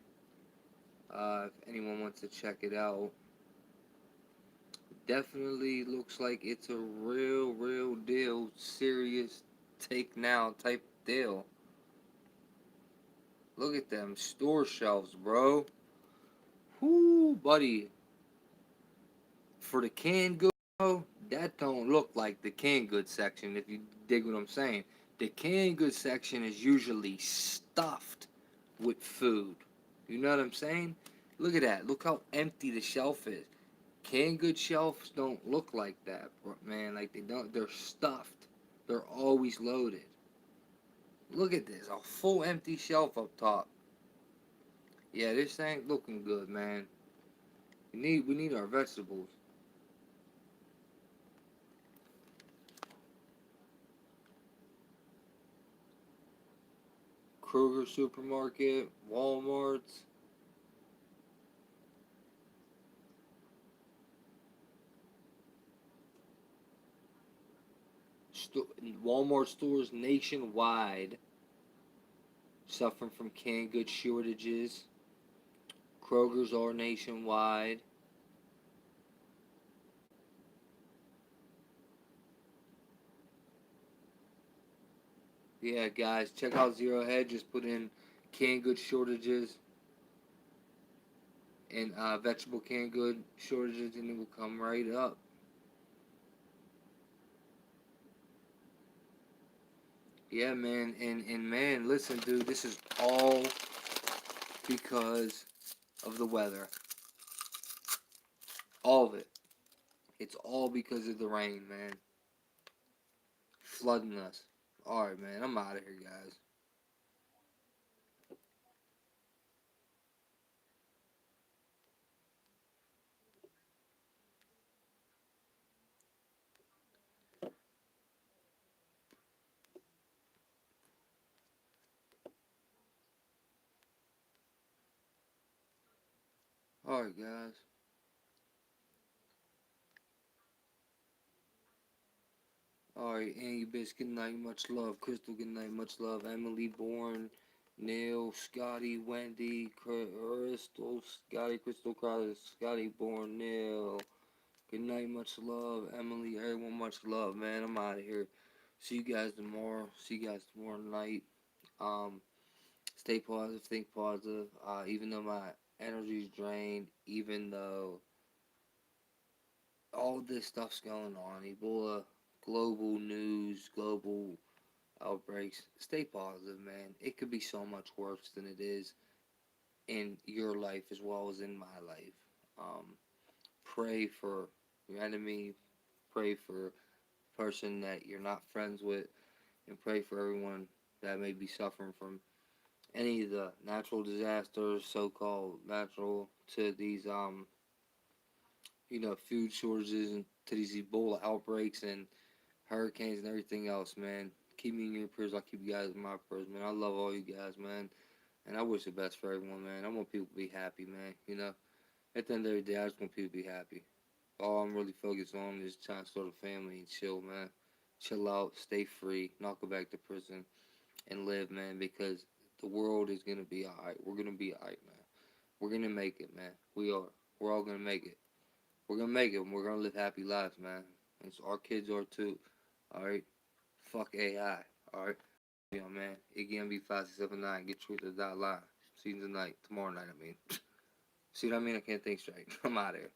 If anyone wants to check it out, definitely looks like it's a real deal, serious take now type deal. Look at them store shelves, bro. Whoo, buddy. For the canned goods, bro, that don't look like the canned goods section, if you dig what I'm saying. The canned goods section is usually stuffed with food. You know what I'm saying? Look at that. Look how empty the shelf is. Canned goods shelves don't look like that, man. Like they don't. They're stuffed. They're always loaded. Look at this. A full empty shelf up top. Yeah, this ain't looking good, man. We need our vegetables. Kroger supermarket, Walmart's, sto- Walmart stores nationwide suffering from canned goods shortages. Kroger's are nationwide. Yeah, guys, check out Zero Head. Just put in canned goods shortages and vegetable canned good shortages, and it will come right up. Yeah, man, and man, listen, dude, this is all because of the weather. All of it. It's all because of the rain, man. Flooding us. Alright, man, I'm out of here, guys. Alright, guys. Alright, Anubis, good night, much love. Crystal, good night, much love. Emily, Bourne, Neil, Scotty, Wendy, Crystal, Scotty, Crystal, Carter, Scotty, Bourne, Neil. Good night, much love. Emily, everyone, much love, man. I'm out of here. See you guys tomorrow. See you guys tomorrow night. Um, Stay positive, think positive. Even though my energy's drained, even though all this stuff's going on, Ebola, global news, global outbreaks, stay positive, man. It could be so much worse than it is in your life as well as in my life. Um, Pray for your enemy, pray for a person that you're not friends with, and pray for everyone that may be suffering from any of the natural disasters, so-called natural, to these food shortages and to these Ebola outbreaks and hurricanes and everything else, man. Keep me in your prayers. I'll keep you guys in my prayers, man. I love all you guys, man. And I wish the best for everyone, man. I want people to be happy, man. At the end of the day, I just want people to be happy. All I'm really focused on is trying to start a family and chill, man. Chill out, stay free, not go back to prison, and live, man, because the world is going to be alright. We're going to be alright, man. We're going to make it, man. We are. We're all going to make it. We're going to make it, and we're going to live happy lives, man. And so our kids are too. Alright? Fuck AI. Alright? Yeah, man. Again, be 5679. Get truth to that line. See you tonight. Tomorrow night, I mean. See what I mean? I can't think straight. I'm out of here.